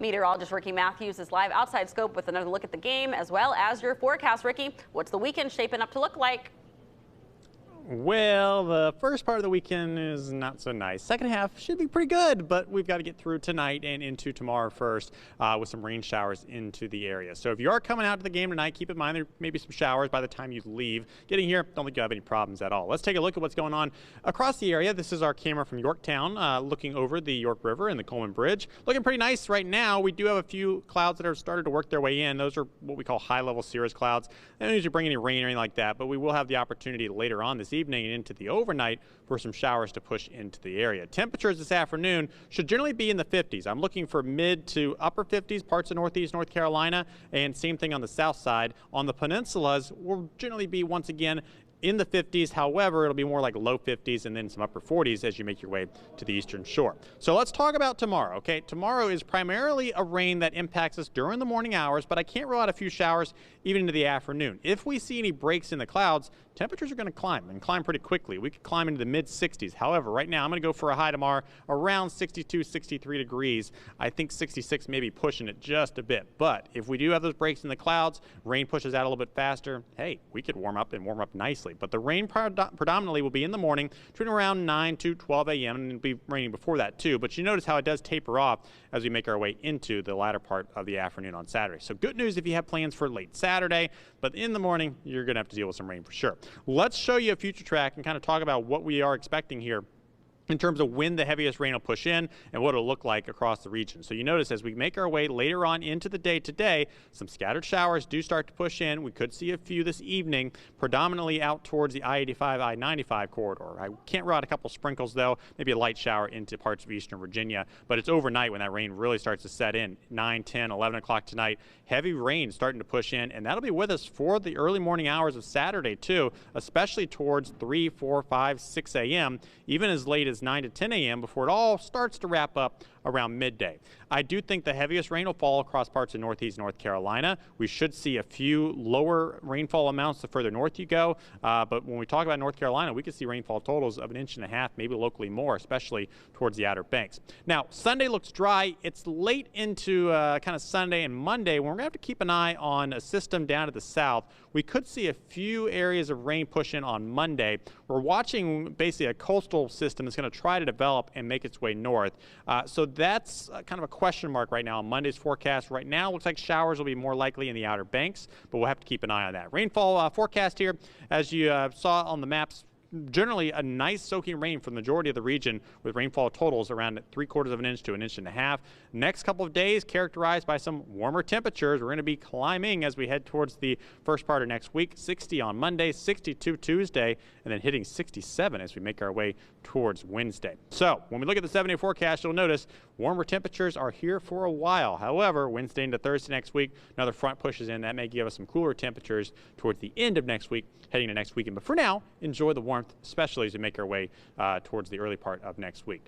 Meteorologist Ricky Matthews is live outside Scope with another look at the game as well as your forecast. Ricky, what's the weekend shaping up to look like? Well, the first part of the weekend is not so nice. Second half should be pretty good, but we've got to get through tonight and into tomorrow first with some rain showers into the area. So if you are coming out to the game tonight, keep in mind there may be some showers by the time you leave. Getting here, don't think you'll have any problems at all. Let's take a look at what's going on across the area. This is our camera from Yorktown looking over the York River and the Coleman Bridge. Looking pretty nice right now. We do have a few clouds that have started to work their way in. Those are what we call high-level cirrus clouds. They don't usually bring any rain or anything like that, but we will have the opportunity later on this evening and into the overnight for some showers to push into the area. Temperatures this afternoon should generally be in the 50s. I'm looking for mid to upper 50s, parts of northeast North Carolina, and same thing on the south side. On the peninsulas, will generally be once again in the 50s. However, it'll be more like low 50s and then some upper 40s as you make your way to the eastern shore. So let's talk about tomorrow, okay? Tomorrow is primarily a rain that impacts us during the morning hours, but I can't rule out a few showers even into the afternoon. If we see any breaks in the clouds, temperatures are going to climb and climb pretty quickly. We could climb into the mid 60s. However, right now I'm going to go for a high tomorrow around 62, 63 degrees. I think 66 may be pushing it just a bit. But if we do have those breaks in the clouds, rain pushes out a little bit faster, hey, we could warm up and warm up nicely. But the rain predominantly will be in the morning between around 9 to 12 a.m. and it'll be raining before that too. But you notice how it does taper off as we make our way into the latter part of the afternoon on Saturday. So good news if you have plans for late Saturday, but in the morning you're going to have to deal with some rain for sure. Let's show you a future track and kind of talk about what we are expecting here in terms of when the heaviest rain will push in and what it'll look like across the region. So you notice as we make our way later on into the day today, some scattered showers do start to push in. We could see a few this evening, predominantly out towards the I-85, I-95 corridor. I can't rule out a couple sprinkles though, maybe a light shower into parts of eastern Virginia, but it's overnight when that rain really starts to set in, 9, 10, 11 o'clock tonight. Heavy rain starting to push in, and that'll be with us for the early morning hours of Saturday too, especially towards 3, 4, 5, 6 a.m., even as late as 9 to 10 a.m. before it all starts to wrap up around midday. I do think the heaviest rain will fall across parts of northeast North Carolina. We should see a few lower rainfall amounts the further north you go, but when we talk about North Carolina, we could see rainfall totals of 1.5 inches, maybe locally more, especially towards the Outer Banks. Now, Sunday looks dry. It's late into kind of Sunday and Monday when we're going to have to keep an eye on a system down to the south. We could see a few areas of rain push in on Monday. We're watching basically a coastal system that's going to try to develop and make its way north. So that's kind of a question mark right now on Monday's forecast. Right now, it looks like showers will be more likely in the Outer Banks, but we'll have to keep an eye on that. Rainfall forecast here, as you saw on the maps, generally a nice soaking rain for the majority of the region with rainfall totals around 3/4 inch to 1.5 inches. Next couple of days characterized by some warmer temperatures. We're going to be climbing as we head towards the first part of next week. 60 on Monday, 62 Tuesday, and then hitting 67 as we make our way towards Wednesday. So when we look at the 7-day forecast, you'll notice warmer temperatures are here for a while. However, Wednesday into Thursday next week, another front pushes in. That may give us some cooler temperatures towards the end of next week, heading to next weekend. But for now, enjoy the warmth, especially as we make our way towards the early part of next week.